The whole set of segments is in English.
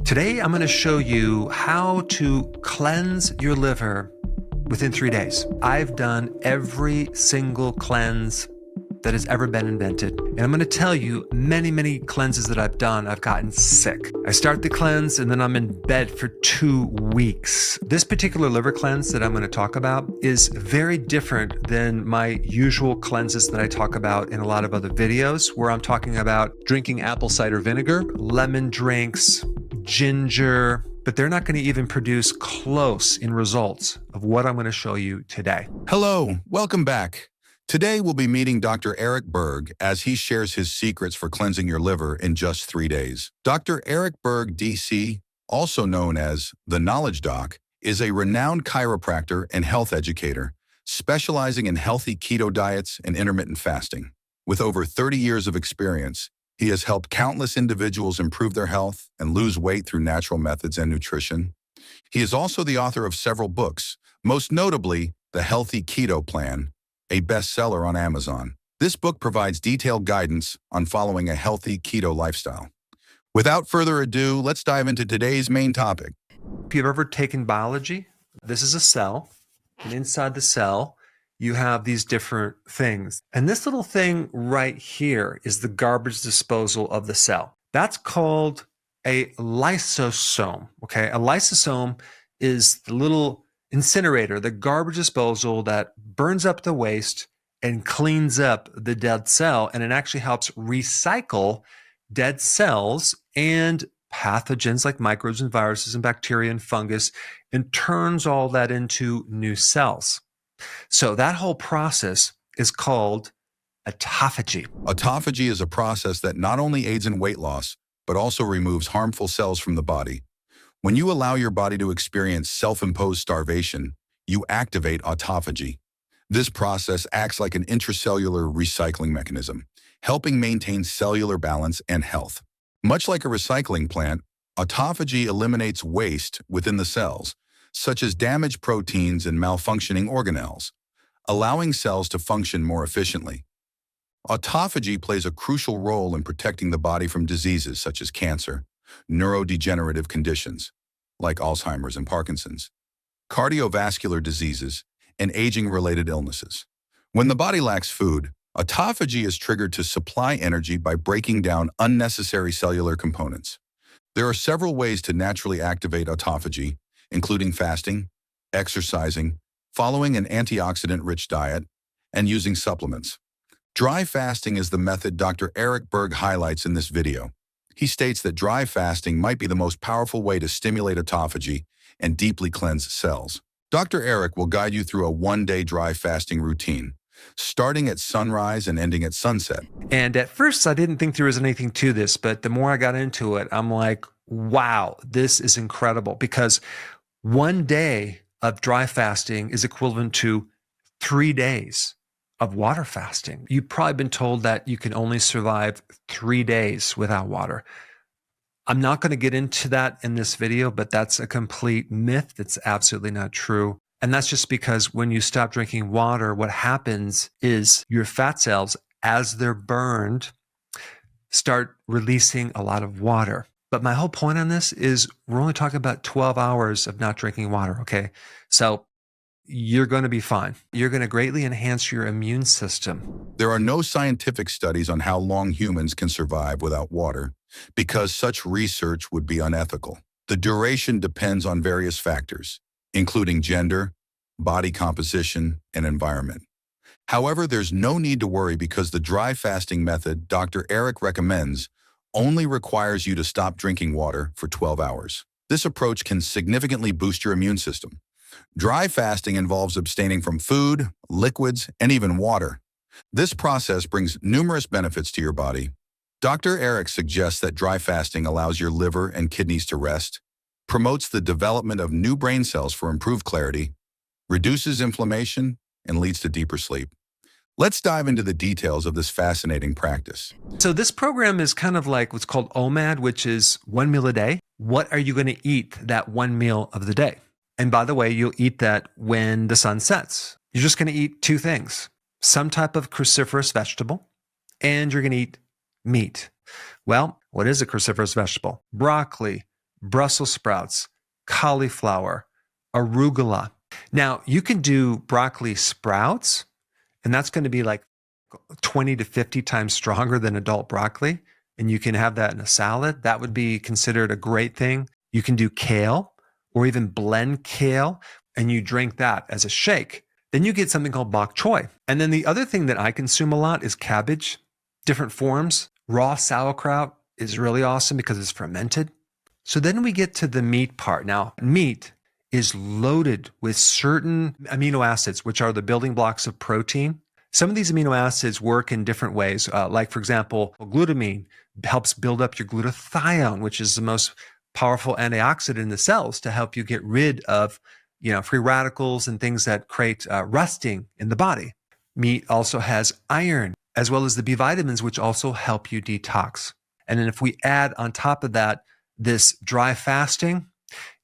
Today, I'm going to show you how to cleanse your liver within 3 days. I've done every single cleanse that has ever been invented. And I'm going to tell you many cleanses that I've done, I've gotten sick. I start the cleanse and then I'm in bed for 2 weeks. This particular liver cleanse that I'm going to talk about is very different than my usual cleanses that I talk about in a lot of other videos, where I'm talking about drinking apple cider vinegar, lemon drinks, ginger, but they're not going to even produce close in results of what I'm going to show you today. Hello, welcome back. Today we'll be meeting Dr. Eric Berg as he shares his secrets for cleansing your liver in just 3 days. Dr. Eric Berg, DC, also known as the Knowledge Doc, is a renowned chiropractor and health educator, specializing in healthy keto diets and intermittent fasting. With over 30 years of experience, he has helped countless individuals improve their health and lose weight through natural methods and nutrition. He is also the author of several books, most notably The Healthy Keto Plan, a bestseller on Amazon. This book provides detailed guidance on following a healthy keto lifestyle. Without further ado, let's dive into today's main topic. If you've ever taken biology, this is a cell, and inside the cell, you have these different things. And this little thing right here is the garbage disposal of the cell. That's called a lysosome, okay? A lysosome is the little incinerator, the garbage disposal that burns up the waste and cleans up the dead cell. And it actually helps recycle dead cells and pathogens like microbes and viruses and bacteria and fungus, and turns all that into new cells. So that whole process is called autophagy. Autophagy is a process that not only aids in weight loss, but also removes harmful cells from the body. When you allow your body to experience self-imposed starvation, you activate autophagy. This process acts like an intracellular recycling mechanism, helping maintain cellular balance and health. Much like a recycling plant, autophagy eliminates waste within the cells, such as damaged proteins and malfunctioning organelles, allowing cells to function more efficiently. Autophagy plays a crucial role in protecting the body from diseases such as cancer, neurodegenerative conditions like Alzheimer's and Parkinson's, cardiovascular diseases, and aging-related illnesses. When the body lacks food, autophagy is triggered to supply energy by breaking down unnecessary cellular components. There are several ways to naturally activate autophagy, including fasting, exercising, following an antioxidant-rich diet, and using supplements. Dry fasting is the method Dr. Eric Berg highlights in this video. He states that dry fasting might be the most powerful way to stimulate autophagy and deeply cleanse cells. Dr. Eric will guide you through a one-day dry fasting routine, starting at sunrise and ending at sunset. And at first, I didn't think there was anything to this, but the more I got into it, I'm like, wow, this is incredible, because 1 day of dry fasting is equivalent to 3 days of water fasting. You've probably been told that you can only survive 3 days without water. I'm not going to get into that in this video, but that's a complete myth. That's absolutely not true. And that's just because when you stop drinking water, what happens is your fat cells, as they're burned, start releasing a lot of water. But my whole point on this is we're only talking about 12 hours of not drinking water, okay? So you're going to be fine. You're going to greatly enhance your immune system. There are no scientific studies on how long humans can survive without water, because such research would be unethical. The duration depends on various factors, including gender, body composition, and environment. However, there's no need to worry, because the dry fasting method Dr. Eric recommends only requires you to stop drinking water for 12 hours. This approach can significantly boost your immune system. Dry fasting involves abstaining from food, liquids, and even water. This process brings numerous benefits to your body. Dr. Eric suggests that dry fasting allows your liver and kidneys to rest, promotes the development of new brain cells for improved clarity, reduces inflammation, and leads to deeper sleep. Let's dive into the details of this fascinating practice. So this program is kind of like what's called OMAD, which is 1 meal a day. What are you going to eat that 1 meal of the day? And by the way, you'll eat that when the sun sets. You're just going to eat 2 things, some type of cruciferous vegetable, and you're going to eat meat. Well, what is a cruciferous vegetable? Broccoli, Brussels sprouts, cauliflower, arugula. Now, you can do broccoli sprouts, and that's going to be like 20 to 50 times stronger than adult broccoli. And you can have that in a salad. That would be considered a great thing. You can do kale or even blend kale, and you drink that as a shake. Then you get something called bok choy. And then the other thing that I consume a lot is cabbage, different forms. Raw sauerkraut is really awesome because it's fermented. So then we get to the meat part. Now, meat is loaded with certain amino acids, which are the building blocks of protein. Some of these amino acids work in different ways. Like, for example, glutamine helps build up your glutathione, which is the most powerful antioxidant in the cells to help you get rid of free radicals and things that create rusting in the body. Meat also has iron, as well as the B vitamins, which also help you detox. And then if we add on top of that this dry fasting,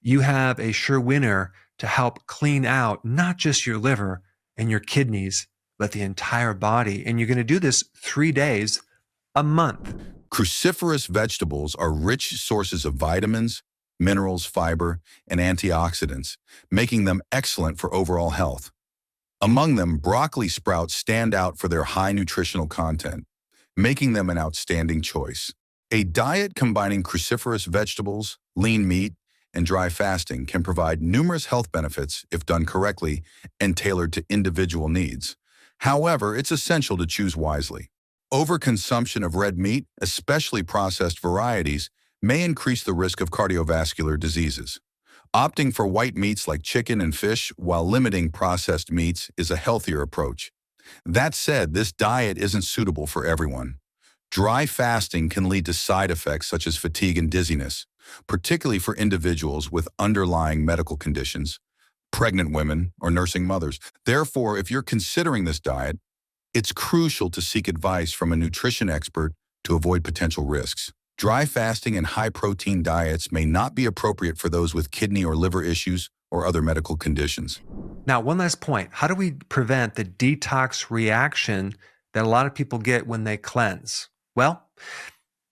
you have a sure winner to help clean out not just your liver and your kidneys, but the entire body. And you're going to do this 3 days a month. Cruciferous vegetables are rich sources of vitamins, minerals, fiber, and antioxidants, making them excellent for overall health. Among them, broccoli sprouts stand out for their high nutritional content, making them an outstanding choice. A diet combining cruciferous vegetables, lean meat, and dry fasting can provide numerous health benefits if done correctly and tailored to individual needs. However, it's essential to choose wisely. Overconsumption of red meat, especially processed varieties, may increase the risk of cardiovascular diseases. Opting for white meats like chicken and fish while limiting processed meats is a healthier approach. That said, this diet isn't suitable for everyone. Dry fasting can lead to side effects such as fatigue and dizziness, particularly for individuals with underlying medical conditions, pregnant women, or nursing mothers. Therefore, if you're considering this diet, it's crucial to seek advice from a nutrition expert to avoid potential risks. Dry fasting and high-protein diets may not be appropriate for those with kidney or liver issues or other medical conditions. Now, one last point. How do we prevent the detox reaction that a lot of people get when they cleanse? Well,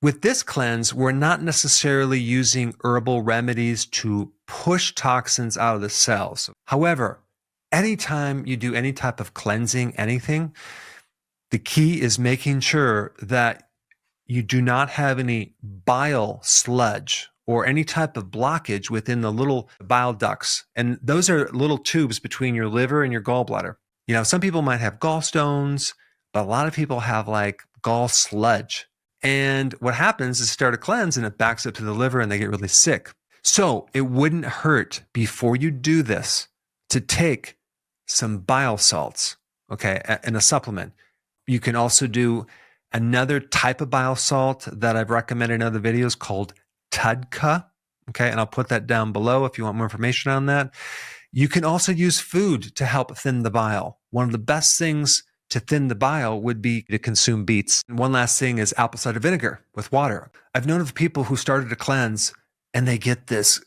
with this cleanse, we're not necessarily using herbal remedies to push toxins out of the cells. However, anytime you do any type of cleansing, anything, the key is making sure that you do not have any bile sludge or any type of blockage within the little bile ducts. And those are little tubes between your liver and your gallbladder. Some people might have gallstones, but a lot of people have like gall sludge. And what happens is start a cleanse and it backs up to the liver and they get really sick. So it wouldn't hurt before you do this to take some bile salts, okay, in a supplement. You can also do another type of bile salt that I've recommended in other videos called TUDCA, okay, and I'll put that down below if you want more information on that. You can also use food to help thin the bile. One of the best things to thin the bile would be to consume beets. And one last thing is apple cider vinegar with water. I've known of people who started to cleanse and they get this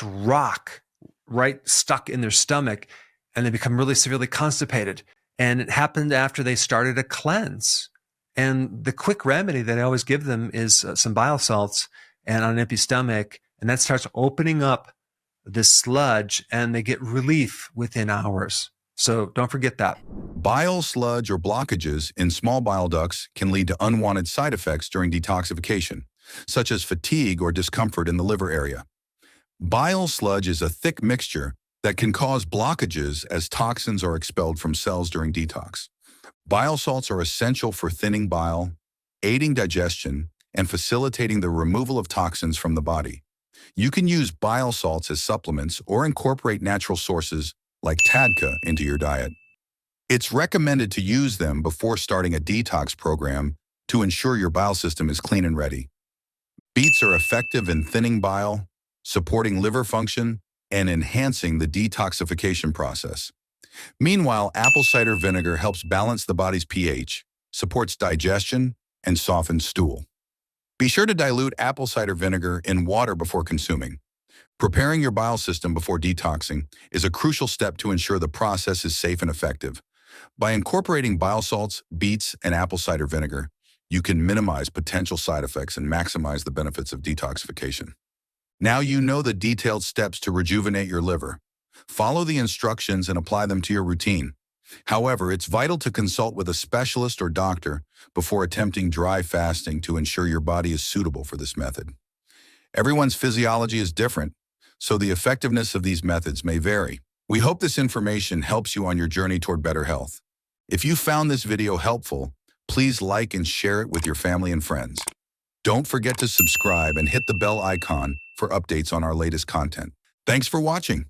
rock right stuck in their stomach and they become really severely constipated. And it happened after they started a cleanse. And the quick remedy that I always give them is some bile salts and on an empty stomach, and that starts opening up this sludge and they get relief within hours. So don't forget that. Bile sludge or blockages in small bile ducts can lead to unwanted side effects during detoxification, such as fatigue or discomfort in the liver area. Bile sludge is a thick mixture that can cause blockages as toxins are expelled from cells during detox. Bile salts are essential for thinning bile, aiding digestion, and facilitating the removal of toxins from the body. You can use bile salts as supplements or incorporate natural sources like TUDCA into your diet. It's recommended to use them before starting a detox program to ensure your bile system is clean and ready. Beets are effective in thinning bile, supporting liver function, and enhancing the detoxification process. Meanwhile, apple cider vinegar helps balance the body's pH, supports digestion, and softens stool. Be sure to dilute apple cider vinegar in water before consuming. Preparing your bile system before detoxing is a crucial step to ensure the process is safe and effective. By incorporating bile salts, beets, and apple cider vinegar, you can minimize potential side effects and maximize the benefits of detoxification. Now you know the detailed steps to rejuvenate your liver. Follow the instructions and apply them to your routine. However, it's vital to consult with a specialist or doctor before attempting dry fasting to ensure your body is suitable for this method. Everyone's physiology is different, so the effectiveness of these methods may vary. We hope this information helps you on your journey toward better health. If you found this video helpful, please like and share it with your family and friends. Don't forget to subscribe and hit the bell icon for updates on our latest content. Thanks for watching.